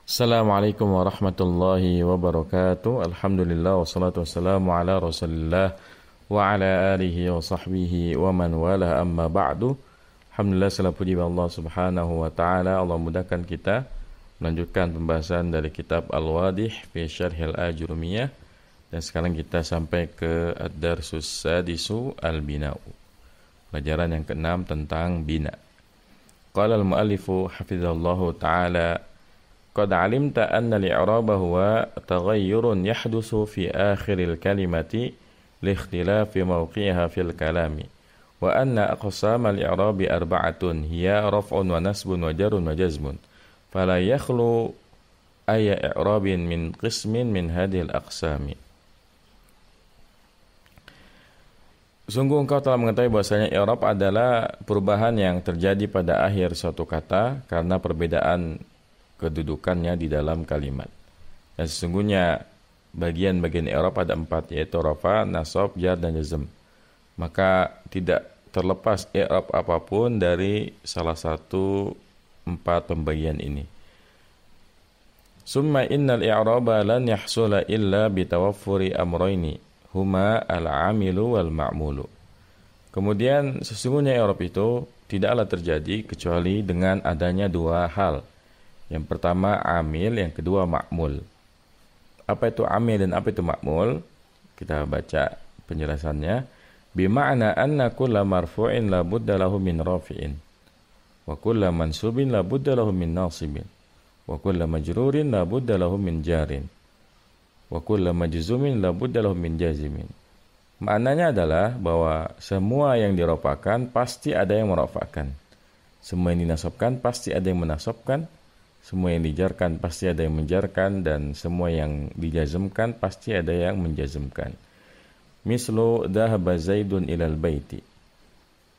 Assalamualaikum warahmatullahi wabarakatuh. Alhamdulillah wassalatu wassalamu ala Rasulillah wa ala alihi wa sahbihi wa man wala amma ba'du. Alhamdulillah, segala puji bagi Allah Subhanahu wa taala. Allah mudahkan kita melanjutkan pembahasan dari kitab Al-Wadih fi Syarhil Ajurumiyah, dan sekarang kita sampai ke Ad-Darsus Sadisu Al-Bina'u. Pelajaran yang ke-6 tentang bina. Qala al-muallifu hafizallahu taala: Qad alimta anna al-i'raba huwa taghayyurun yahdusu fi akhiril kalimati li ikhtilafi mawqi'iha fil kalami, wa anna aqsama al-i'rabi arba'atun hiya raf'un wa nasbun wa jarun wa jazmun, fala yakhlu ayya i'rabin min qismin min hadhil aqsami. Sungguh engkau telah mengetahui bahwasanya i'rab adalah perubahan yang terjadi pada akhir suatu kata karena perbedaan kedudukannya di dalam kalimat. Dan sesungguhnya bagian-bagian i'rab ada 4, yaitu rafa, nasab, jar, dan jazm. Maka tidak terlepas i'rab apapun dari salah satu 4 pembagian ini. Summa innal i'raba lan yahsula illa bitawaffuri amrayni huma al-amilu wal ma'mulu. Kemudian sesungguhnya i'rab itu tidaklah terjadi kecuali dengan adanya 2 hal. Yang pertama amil, yang kedua ma'mul. Apa itu amil dan apa itu ma'mul? Kita baca penjelasannya. Bima'na anna kulla marfu'in la budda lahu min rafi'in, wa kulla mansubin la budda lahu min nasibin, wa kulla majrurin la budda lahu min jarin, wa kulla majzumin la budda lahu min jazimin. Maknanya adalah bahwa semua yang dirofakkan pasti ada yang merofakkan, semua yang dinasabkan pasti ada yang menasabkan, semua yang dijarkan pasti ada yang menjarkan, dan semua yang dijazmkan pasti ada yang menjazmkan. Mislu dhahaba Zaidun ilal baiti,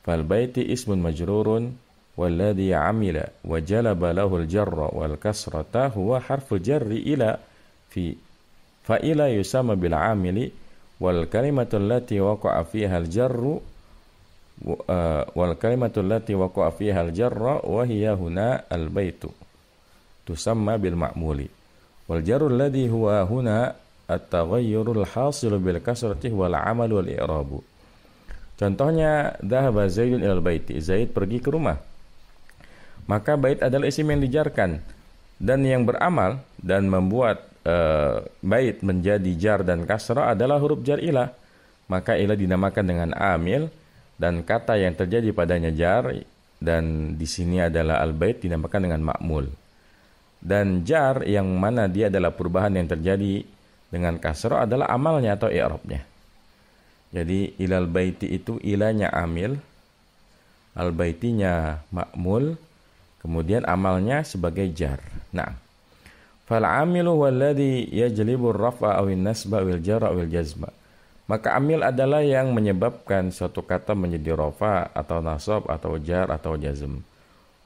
fal baiti ismun majrurun walladhi amila wa jalaba lahu al-jarra wal kasrata huwa harfu jarri ila fi fa ila yusama bil amili wal kalimatu allati waqa'a fiha al-jarru wal kalimatu allati waqa'a fiha al-jarra wa hiya huna al-baitu tusamma bil ma'muli wal jarru alladhi huwa huna at-taghayyurul hasilu bil kasrati wal 'amalu wal i'rabu. Contohnya dhahaba Zaidun ilal baiti, Zaid pergi ke rumah. Maka bait adalah isim yang dijarkan, dan yang beramal dan membuat bait menjadi jar dan kasrah adalah huruf jar ilah. Maka ilah dinamakan dengan amil, dan kata yang terjadi padanya jar, dan di sini adalah al-bait, dinamakan dengan ma'mul. Dan jar yang mana dia adalah perubahan yang terjadi dengan kasrah adalah amalnya atau i'rabnya. Jadi ilal baiti itu ilahnya amil, al baitinya ma'mul, kemudian amalnya sebagai jar. Nah, fal amilu walladhi yajlibu ar-raf'a aw an-nasba aw al-jarra aw al-jazma. Maka amil adalah yang menyebabkan suatu kata menjadi rafa atau nasab atau jar atau jazm.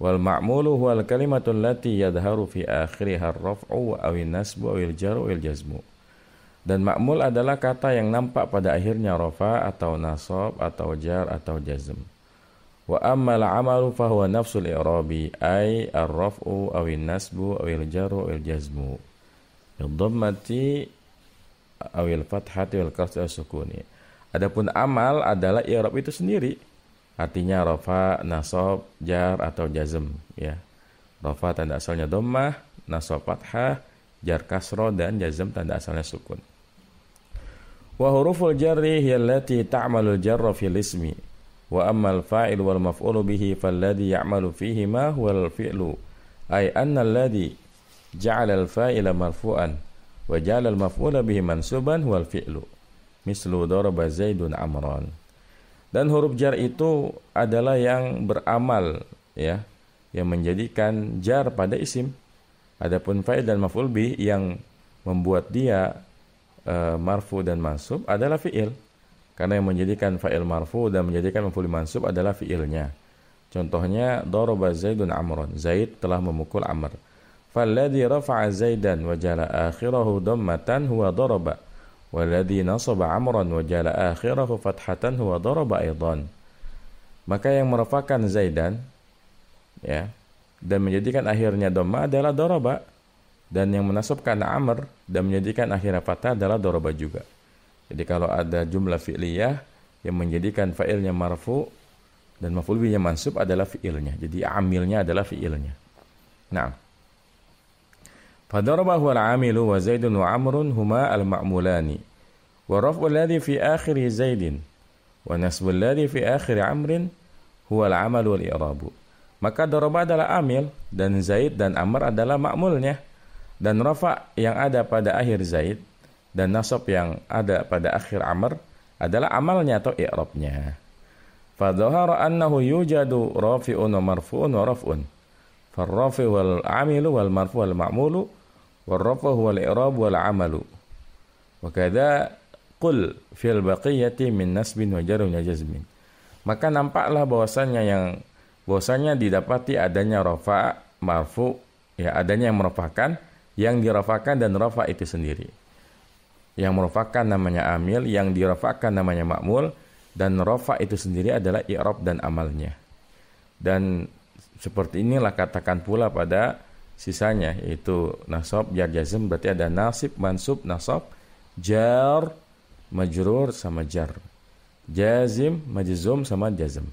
Wal ma'mulu huwal kalimatul lati yadharu fi akhiriha ar-raf'u aw an-nasbu aw al-jarru aw al-jazmu. Dan ma'mul adalah kata yang nampak pada akhirnya rafa atau nasab atau jar atau jazm. Wa ammal 'amalu fa huwa nafsul i'rabi ay ar-raf'u aw an-nasbu aw al-jarru aw al-jazmu bid-dhammati aw al-fathati wal kasri as-sukuni. Adapun amal adalah i'rab itu sendiri. Artinya rafa, nasab, jar atau jazm, ya. Rafa tanda asalnya dhammah, nasab fathah, jar kasrah, dan jazm tanda asalnya sukun. Wa huruful jarri hiya allati ta'malu al-jarra fil ismi, wa amma al-fa'il wal maf'ulu bihi falladhi ya'malu fihi ma huwa al-fi'lu, ay anna alladhi ja'ala al-fa'ila marfu'an wa ja'ala al-maf'ula bihi mansuban huwa al-fi'lu. Mislu daraba Zaidun Amran. Dan huruf jar itu adalah yang beramal, ya, yang menjadikan jar pada isim. Adapun fa'il dan maf'ul bih yang membuat dia marfu dan mansub adalah fi'il. Karena yang menjadikan fa'il marfu dan menjadikan maf'ul mansub adalah fi'ilnya. Contohnya daraba Zaidun Amran, Zaid telah memukul Amr. Falladhi rafa'a Zaidan wa jala akhirahu dhammatan huwa daraba. Walladhi nasaba Amran wa jala akhirahu fathatan huwa daraba aidan. Maka yang merafakan Zaidan, ya, dan menjadikan akhirnya dhamma adalah daraba. Dan yang menasabkan amr dan menjadikan akhirnya fathah adalah daraba juga. Jadi kalau ada jumlah fi'liyah yang menjadikan fa'ilnya marfu dan maf'ul bihnya mansub adalah fi'ilnya. Jadi amilnya adalah fi'ilnya. Nah. Fadaraba huwa al-amilu wa Zaidun wa Amrun huma al-ma'mulani. Wa raf'u alladhi fi akhiri Zaidin wa nasbu alladhi fi akhiri Amrin huwa al-amalu wal i'rabu. Maka daraba adalah amil dan Zaid dan Amr adalah ma'mulnya. Dan rafa yang ada pada akhir Zaid dan nasab yang ada pada akhir Amr adalah amalnya atau i'rabnya. Fadhahara annahu yujadu rafi'un wa marfu'un wa raf'un. Farrafi' wal 'amilu wal marfu' wal ma'mulu wal rafa' wal i'rab wal 'amalu. Wa kadza qul fil baqiyati min nasbin wa jarrin wa jazmin. Maka nampaklah bahwasanya didapati adanya rafa', marfu', ya adanya yang merafa'kan, yang dirafa'kan dan rafa' itu sendiri. Yang merafa'kan namanya amil, yang dirafa'kan namanya ma'mul, dan rafa' itu sendiri adalah i'rab dan amalnya. Dan seperti inilah katakan pula pada sisanya, yaitu nasab, jar, jazm, berarti ada nasib, mansub, nasab, jar, majrur sama jar, jazim, majzum sama jazm.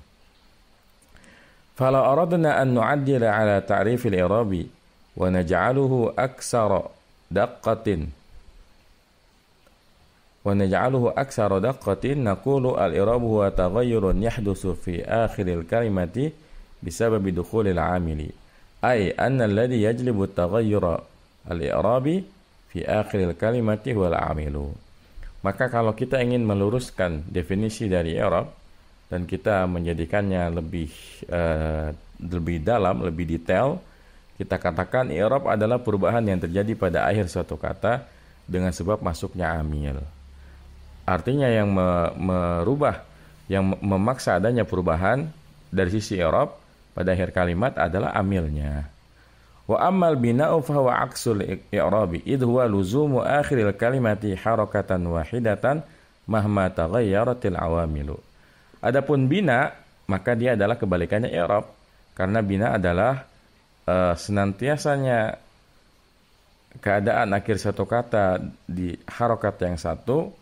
Fala aradna an nu'addila ala ta'rif al-i'rabi wa naj'aluhu aksara daqqatin naqulu al-i'rabu huwa taghayyurun yahdusu fi akhir al-kalimati bisababi dukhul al-'amili ay anna alladhi yajlibu at-taghayyura al-i'rabi fi akhir al-kalimati huwa al-'amilu. Maka kalau kita ingin meluruskan definisi dari i'rab dan kita menjadikannya lebih dalam, lebih detail, kita katakan i'rab adalah perubahan yang terjadi pada akhir suatu kata dengan sebab masuknya amil. Artinya yang merubah, yang memaksa adanya perubahan dari sisi i'rab pada akhir kalimat adalah amilnya. Wa ammal bina'u fa huwa aksul i'rabi idh huwa luzumu akhiril kalimati harakatan wahidatan mahma taghayyaratil awamilu. Adapun bina, maka dia adalah kebalikannya i'rab, karena bina adalah senantiasanya keadaan akhir satu kata di harokat yang satu,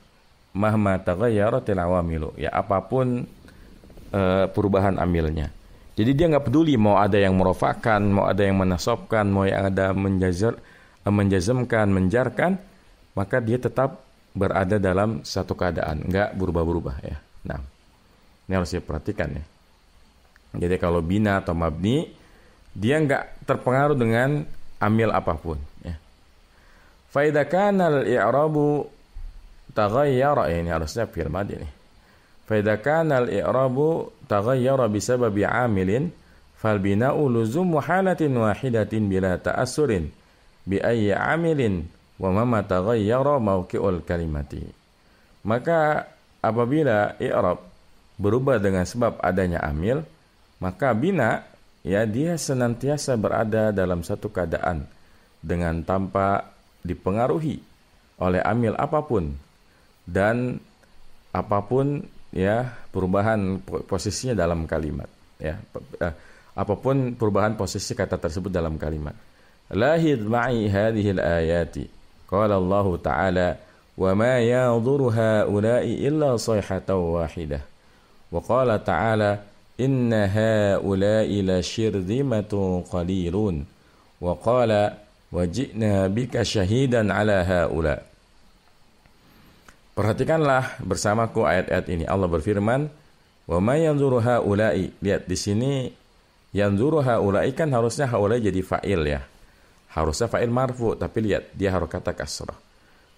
mahma taghayyaratil awamilu, ya apapun perubahan amilnya. Jadi dia nggak peduli mau ada yang merofakkan, mau ada yang menasabkan, mau yang ada menjazmkan, menjarkan, maka dia tetap berada dalam satu keadaan, nggak berubah-berubah ya. Nah, ini harus diperhatikan ya. Jadi kalau bina atau mabni, dia nggak terpengaruh dengan amil apapun ya. Fa idza kana al-i'rabu taghayyara, ini harusnya fi'il madhi nih. Fa idza kana al-i'rabu taghayyara bisababi 'amilin fal bina'u luzumu halatin wahidatin bila ta'assurin bi ayyi 'amilin wa ma taghayyara mawqi'ul kalimati. Maka apabila i'rab berubah dengan sebab adanya amil, maka bina ya dia senantiasa berada dalam satu keadaan dengan tanpa dipengaruhi oleh amil apapun dan apapun ya perubahan posisinya dalam kalimat ya, apapun perubahan posisi kata tersebut dalam kalimat. Lahid ma'i hadhihi al-ayati qala Allah ta'ala wa ma yadhuru haula'i illa sayhatan wahidah wa qala ta'ala inna haula'i la shirzimatun qalilun wa qala waj'na bika syahidan ala haula. Perhatikanlah bersamaku ayat-ayat ini. Allah berfirman, wa may yanzuru haula'i. Lihat di sini yanzuru haula'i kan harusnya haula'i jadi fa'il ya. Harusnya fa'il marfu, tapi lihat dia harus kata kasrah.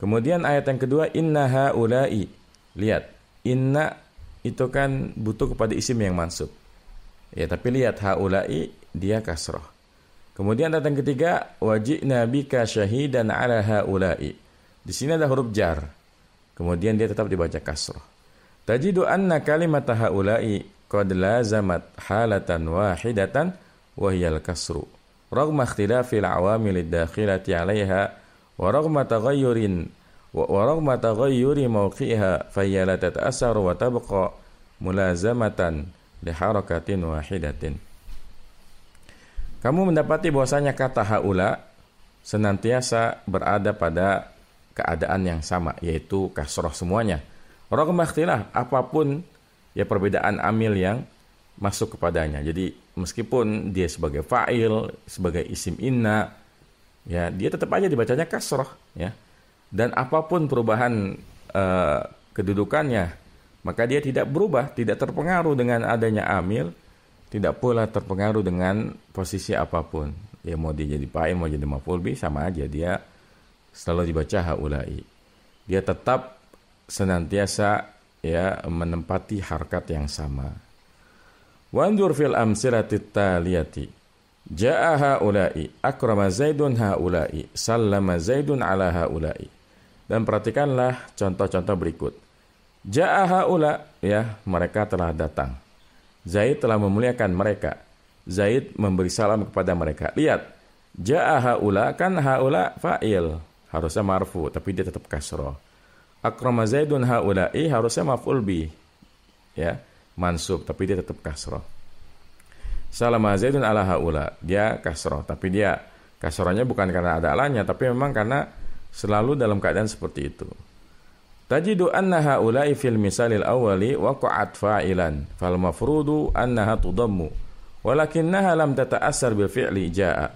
Kemudian ayat yang kedua inna haula'i. Lihat, inna itu kan butuh kepada isim yang mansub. Ya, tapi lihat haula'i dia kasrah. Kemudian ayat yang ketiga waj'na bika syahidan ala haula'i. Di sini ada huruf jar. Kemudian dia tetap dibaca kasrah. Tajidu anna kalimat haula'i qad lazamat halatan wahidatan wa hiya al-kasru. Raghma ikhtilafil awamil ad-dakhilati 'alayha wa raghma taghayyuri mawqi'iha fa hiya la tata'assaru wa tabqa mulazamatan li harakatin wahidatin. Kamu mendapati bahwasanya kata haula senantiasa berada pada keadaan yang sama, yaitu kasroh semuanya. Raqam ikhtilaf, apapun ya perbedaan amil yang masuk kepadanya. Jadi meskipun dia sebagai fa'il, sebagai isim inna, ya dia tetap aja dibacanya kasroh, ya. Dan apapun perubahan kedudukannya, maka dia tidak berubah, tidak terpengaruh dengan adanya amil, tidak pula terpengaruh dengan posisi apapun. Ya mau dia jadi fa'il, mau jadi maf'ul bih, sama aja, dia selalu dibaca haulai. Dia tetap senantiasa ya menempati harkat yang sama. Wanzur fil amsilatit taliyati. Ja'a haulai, akrama Zaidun haulai, sallama Zaidun ala haulai. Dan perhatikanlah contoh-contoh berikut. Ja'a haula, ya, mereka telah datang. Zaid telah memuliakan mereka. Zaid memberi salam kepada mereka. Lihat, ja'a haula, kan haula fa'il, harusnya marfu, tapi dia tetap kasroh. Akrama Zaidun haula'i harusnya maf'ul bih, ya, mansub, tapi dia tetap kasroh. Salama Zaidun ala haula, dia kasroh, tapi dia kasrohnya bukan karena ada alanya, tapi memang karena selalu dalam keadaan seperti itu. Tajidu anna haula'i fil misalil awwali waqa'at fa'ilan, fal mafrudu annaha tudammu, walakinnaha lam tata'assar bil fi'li ja'a.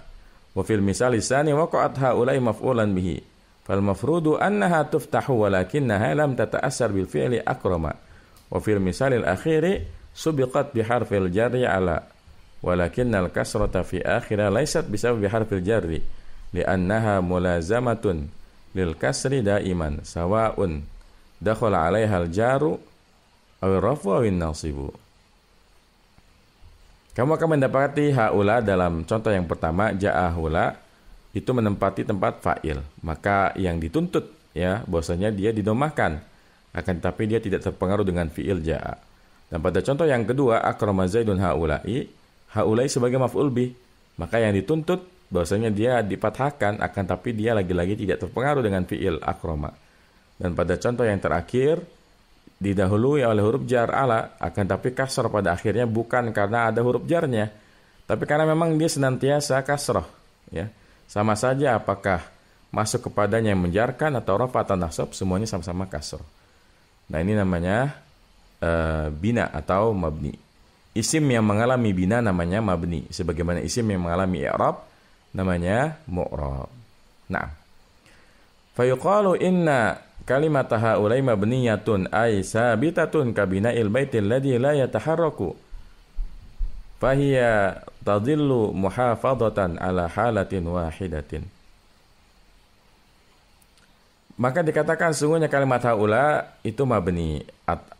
Wa fil misalis tsani waqa'at haula'i maf'ulan bihi, fal mafrudu annaha tuftahu walakinnaha lam tata'assar bil fi'li akrama. Wa fil misalil akhiri subiqat bi harfil jarri ala, walakinnal kasrata fi akhirah laysat bisabab harfil jarri li'annaha mulazamatun lil kasri daiman sawa'un dakhala 'alaiha al jaru aw rafu aw nasibu. Kamu akan mendapati haula dalam contoh yang pertama, ja'a hula, itu menempati tempat fa'il, maka yang dituntut ya bahwasanya dia didomahkan, akan tapi dia tidak terpengaruh dengan fi'il ja'a. Dan pada contoh yang kedua, akrama Zaidun haula'i, haula'i sebagai maf'ul bih, maka yang dituntut bahwasanya dia difathahkan, akan tapi dia lagi-lagi tidak terpengaruh dengan fi'il akrama. Dan pada contoh yang terakhir, didahului oleh huruf jar ala, akan tapi kasrah pada akhirnya bukan karena ada huruf jarnya, tapi karena memang dia senantiasa kasrah, ya. Sama saja apakah masuk kepadanya yang menjarkan atau rafa atau nasab, semuanya sama-sama kasrah. Nah, ini namanya bina atau mabni. Isim yang mengalami bina namanya mabni, sebagaimana isim yang mengalami i'rab namanya mu'rab. Nah, fayuqalu inna kalimat haulai mabniyatun ay sabitatun ka bina'il baitil ladzi la yataharraku fahiya tadillu muhafadatan ala halatin wahidatin. Maka dikatakan sungguhnya kalimat haula itu mabni,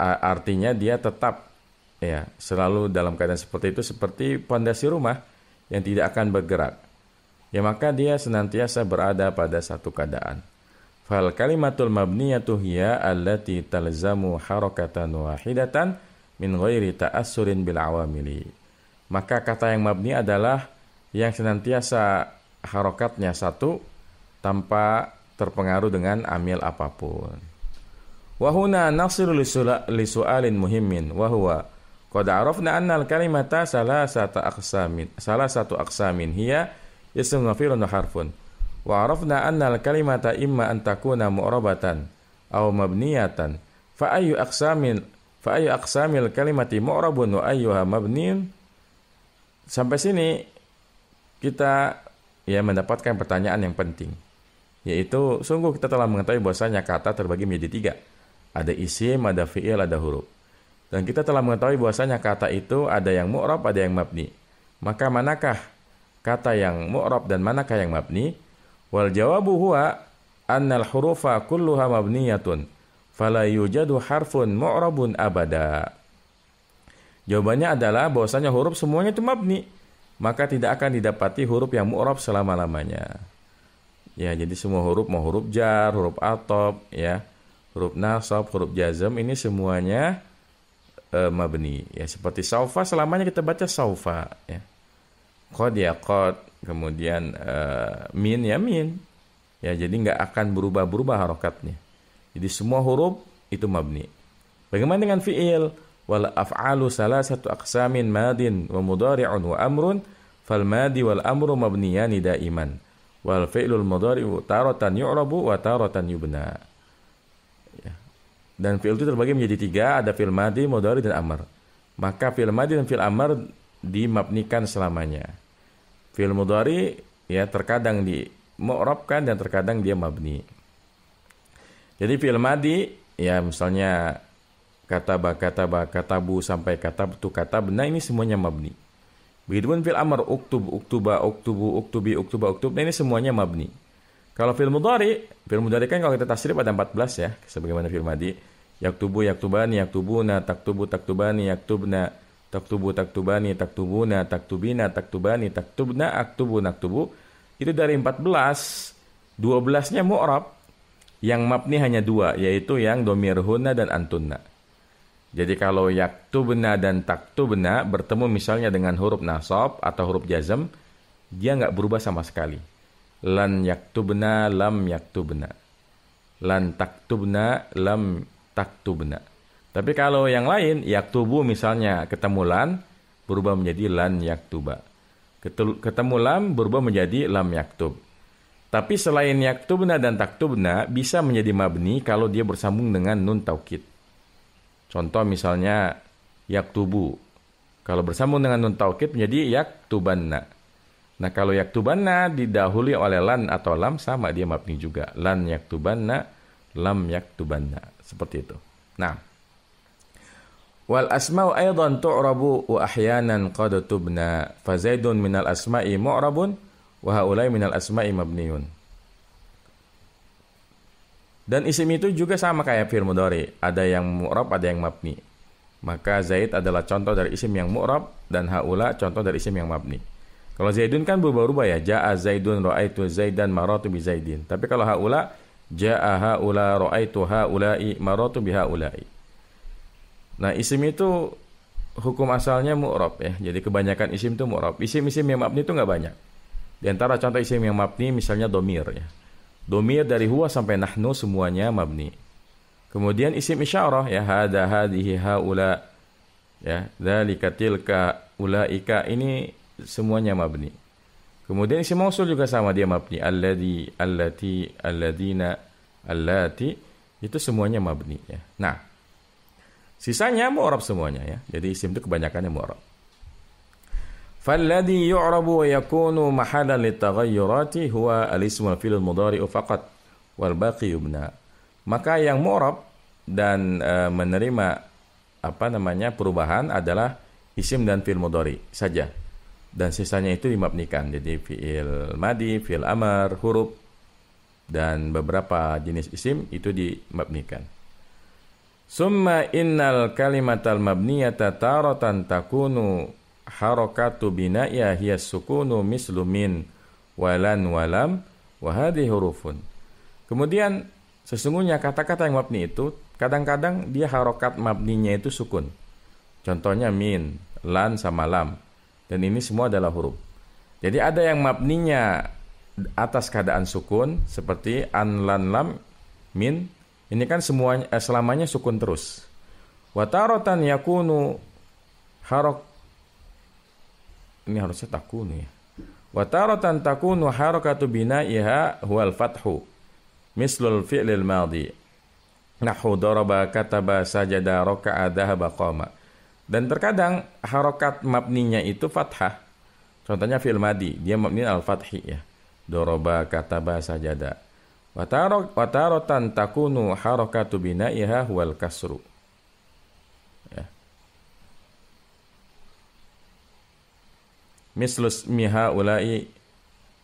artinya dia tetap ya selalu dalam keadaan seperti itu, seperti pondasi rumah yang tidak akan bergerak. Ya maka dia senantiasa berada pada satu keadaan. Fal kalimatul mabniyatu hiya allati talzamu harakatan wahidatan min ghairi ta'assurin bil awamili. Maka kata yang mabni adalah yang senantiasa harakatnya satu tanpa terpengaruh dengan amil apapun. Wa huna nasiru li su'alin muhimmin wa huwa qad arafna anna al-kalimata salasatu aqsamin hiya ismun wa fi'lun wa harfun. Wa arafna anna al-kalimata imma an takuna mu'rabatan aw mabniyatan fa ayyu aqsamil kalimati mu'rabun wa ayyuha mabniun. Sampai sini kita ya mendapatkan pertanyaan yang penting, yaitu sungguh kita telah mengetahui bahwasanya kata terbagi menjadi tiga. Ada isim, ada fi'il, ada huruf. Dan kita telah mengetahui bahwasanya kata itu ada yang mu'rab, ada yang mabni. Maka manakah kata yang mu'rab dan manakah yang mabni? Wal jawabu huwa annal hurufa kulluha mabniyatun fala yujadu harfun mu'rabun abada. Jawabannya adalah bahwasanya huruf semuanya itu mabni, maka tidak akan didapati huruf yang mu'rab selama-lamanya. Ya, jadi semua huruf, mau huruf jar, huruf atop, ya, huruf nasab, huruf jazm, ini semuanya mabni. Ya, seperti saufa selamanya kita baca saufa, ya. Qad ya qad, kemudian min ya min. Ya, jadi nggak akan berubah-berubah harokatnya. Jadi semua huruf itu mabni. Bagaimana dengan fi'il? Wal af'alu salasatu aqsamin madin wa mudhari'un wa amrun fal madi wal amru mabniyani daiman. Wal fi'lul mudhari'u taratan yu'rabu wa taratan yubna. Ya. Dan fi'il itu terbagi menjadi tiga, ada fi'il madhi, mudhari, dan amr. Maka fi'il madhi dan fi'il amr dimabnikan selamanya. Fi'il mudhari ya terkadang di mu'rabkan dan terkadang dia mabni. Jadi fi'il madhi ya misalnya katabu sampai katabtu katabna, ini semuanya mabni. Begitupun fi'il amr uktuba uktubu uktubi uktuba uktubna, ini semuanya mabni. Kalau fi'il mudhari kan kalau kita tasrif ada 14 ya, sebagaimana fi'il madhi. Yaktubu yaktubani yaktubuna taktubu taktubani yaktubna taktubu taktubani taktubuna taktubina taktubani taktubna aktubu naktubu. Itu dari 14, 12-nya mu'rab. Yang mabni hanya 2, yaitu yang domir hunna dan antunna. Jadi kalau yaktubna dan taktubna bertemu misalnya dengan huruf nasab atau huruf jazm, dia nggak berubah sama sekali. Lan yaktubna, lam yaktubna. Lan taktubna, lam taktubna. Tapi kalau yang lain, yaktubu misalnya ketemu lan, berubah menjadi lan yaktuba. Ketemu lam, berubah menjadi lam yaktub. Tapi selain yaktubna dan taktubna, bisa menjadi mabni kalau dia bersambung dengan nun taukid. Contoh misalnya yaktubu. Kalau bersambung dengan nun taukid menjadi yaktubanna. Nah kalau yaktubanna didahului oleh lan atau lam, sama dia mabni juga. Lan yaktubanna, lam yaktubanna. Seperti itu. Nah. Wal asma'u aydan tu'rabu wa ahyanan qad tubna. Fa zaidun minal asma'i mu'rabun wa haulai minal asma'i mabniun. Dan isim itu juga sama kayak fi'il mudhari, ada yang mu'rab, ada yang mabni. Maka Zaid adalah contoh dari isim yang mu'rab dan haula contoh dari isim yang mabni. Kalau Zaidun kan berubah-ubah ya, ja'a Zaidun ra'aitu Zaidan maratu bi Zaidin. Tapi kalau haula, ja'a haula ra'aitu haula'i maratu bi haula'i. Nah, isim itu hukum asalnya mu'rab ya. Jadi kebanyakan isim itu mu'rab. Isim-isim yang mabni itu enggak banyak. Di antara contoh isim yang mabni misalnya domir ya. Domir dari huwa sampai nahnu semuanya mabni. Kemudian isim isyarah ya, hada hadhihi haula ya, dzalika tilka ulaika, ini semuanya mabni. Kemudian isim mausul juga sama, dia mabni. Alladzi, allati, alladina, allati, itu semuanya mabni ya. Nah, sisanya mu'rab semuanya ya. Jadi isim itu kebanyakannya mu'rab. فالذي يعرب ويكون محلا للتغيرات هو الاسم والفعل المضارع فقط والباقي يبنى. Maka yang mu'rab dan menerima perubahan adalah isim dan fi'il mudhari saja. Dan sisanya itu dimabnikan. Jadi fi'il madhi, fi'il amr, huruf dan beberapa jenis isim itu dimabnikan. Summa innal kalimatal mabniyata taratan takunu harakatu bina'ya hiya sukunu mislu min walan walam wa hadhihi hurufun. Kemudian sesungguhnya kata-kata yang mabni itu kadang-kadang dia harokat mabninya itu sukun. Contohnya min, lan sama lam. Dan ini semua adalah huruf. Jadi ada yang mabninya atas keadaan sukun seperti an, lan, lam, min. Ini kan semuanya selamanya sukun terus. Wa taratan yakunu ini harusnya takunu ya. Wa taratan takunu harakatu bina'iha huwal fathu mislul fi'lil madhi. Nahu daraba, kataba, sajada, raka'a, dhahaba, qama. Dan terkadang harokat mabninya itu fathah. Contohnya fi'il madhi, dia mabni al-fathi ya. Daraba, kataba, sajada. Wa taratan takunu harakatu bina'iha huwal kasru. Mislus miha ulai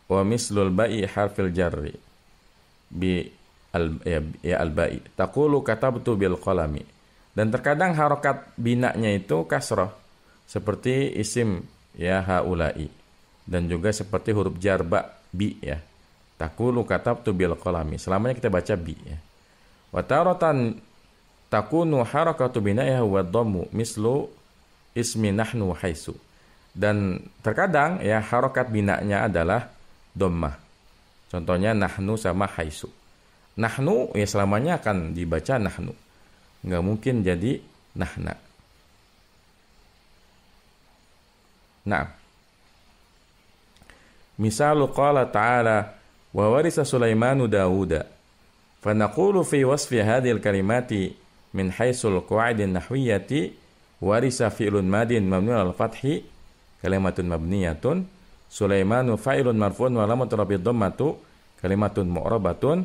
wa mislul ba'i harfil jarri bi al-ba'i taqulu katabtu bil qalami. Dan terkadang harokat binaknya itu kasrah seperti isim ya haulai, dan juga seperti huruf jar ba bi ya, taqulu katabtu bil qalami, selamanya kita baca bi ya. Wa taratan takunu harakatu binaiha wa dhammu mislu ismi nahnu haisu. Dan terkadang ya harokat binaknya adalah dhammah. Contohnya nahnu sama haisu. Nahnu ya selamanya akan dibaca nahnu. Enggak mungkin jadi nahna. Nah. Misalu qala ta'ala wa warisa Sulaimanu Dawuda. Fa naqulu fi wasfi hadhil kalimati min haitsul qawaidin nahwiyati warisa fi'lun madin mabniun al fathi kalimatun mabniyatun, Sulaimanu fa'ilun marfu'un wa alamatu rafi dhammatu kalimatun mu'rabatun,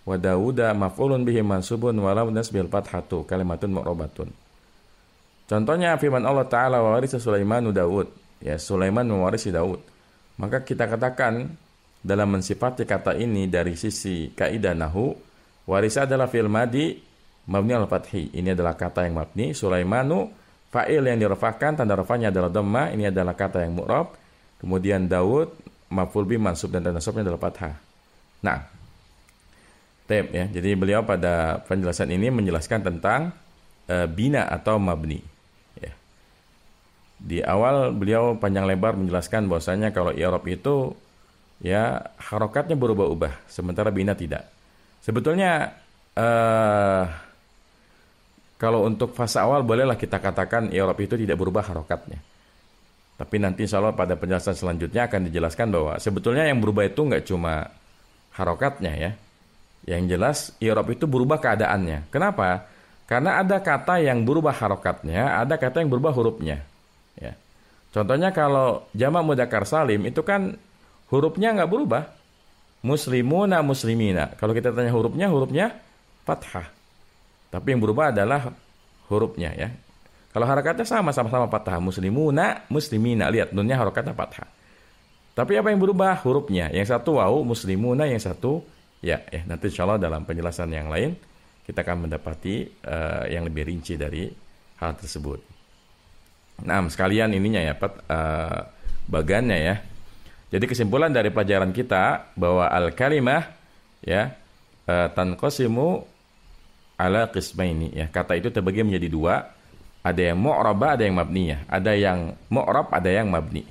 wa Dawuda maf'ulun bihi mansubun wa lam nasbil fathatu kalimatun mu'rabatun. Contohnya firman Allah Ta'ala wa warisa Sulaimanu Daud, ya Sulaiman mewarisi Daud. Maka kita katakan dalam mensifati kata ini dari sisi kaidah nahwu, warisa adalah fi'il madi mabni al fathi. Ini adalah kata yang mabni. Sulaimanu fa'il yang dirafahkan, tanda rafahnya adalah dhamma, ini adalah kata yang mu'rab. Kemudian Daud maf'ul bi mansub dan tanda nasabnya adalah fathah. Nah, ya. Jadi beliau pada penjelasan ini menjelaskan tentang bina atau mabni. Ya. Di awal beliau panjang lebar menjelaskan bahwasanya kalau i'rab itu ya harokatnya berubah-ubah, sementara bina tidak. Sebetulnya kalau untuk fase awal bolehlah kita katakan i'rab itu tidak berubah harokatnya. Tapi nanti insyaallah pada penjelasan selanjutnya akan dijelaskan bahwa sebetulnya yang berubah itu nggak cuma harokatnya ya. Yang jelas i'rab itu berubah keadaannya. Kenapa? Karena ada kata yang berubah harokatnya, ada kata yang berubah hurufnya. Ya. Contohnya kalau jamak mudzakkar salim itu kan hurufnya nggak berubah. Muslimuna muslimina. Kalau kita tanya hurufnya fathah. Tapi yang berubah adalah hurufnya ya. Kalau harakatnya sama-sama fathah. Muslimuna muslimina. Lihat nunnya harakatnya fathah. Tapi apa yang berubah? Hurufnya. Yang satu wawu, muslimuna, yang satu ya. Nanti insyaallah dalam penjelasan yang lain kita akan mendapati yang lebih rinci dari hal tersebut. Nah, sekalian ininya ya, bagannya ya. Jadi kesimpulan dari pelajaran kita bahwa al-kalimah ya tanqasimu ala qismaini ya. Kata itu terbagi menjadi dua. Ada yang mu'rabah, ada yang mabniyah. Ada yang mu'rab, ada yang mabni.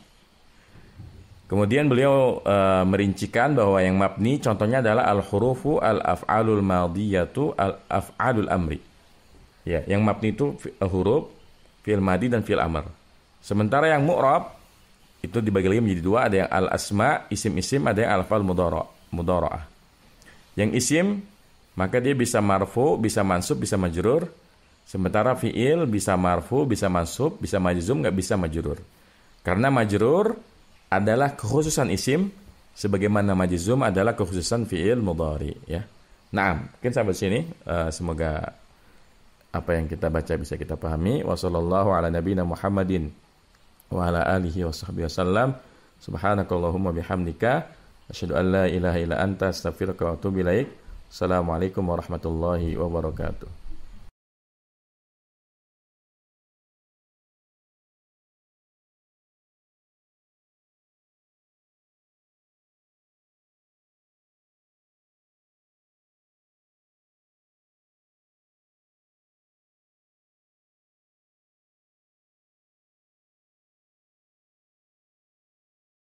Kemudian beliau merincikan bahwa yang mabni contohnya adalah al-hurufu al-af'alul madiyatu al-af'alul amri. Ya, yang mabni itu huruf, fi'il madi dan fi'il amr. Sementara yang mu'rab itu dibagi lagi menjadi dua, ada yang al-asma, isim-isim, ada yang al-af'al mudhara'ah. Yang isim maka dia bisa marfu, bisa mansub, bisa majrur. Sementara fi'il bisa marfu, bisa mansub, bisa majzum, nggak bisa majrur. Karena majrur adalah kekhususan isim, sebagaimana majzum adalah kekhususan fi'il mudhari ya. Nah, mungkin sampai sini semoga apa yang kita baca bisa kita pahami. Wassallallahu ala nabiyina Muhammadin wa ala alihi washabbihi wasallam. Subhanakallahumma bihamdika asyhadu an la ilaha illa anta astaghfiruka wa atubu ilaik. Assalamualaikum warahmatullahi wabarakatuh.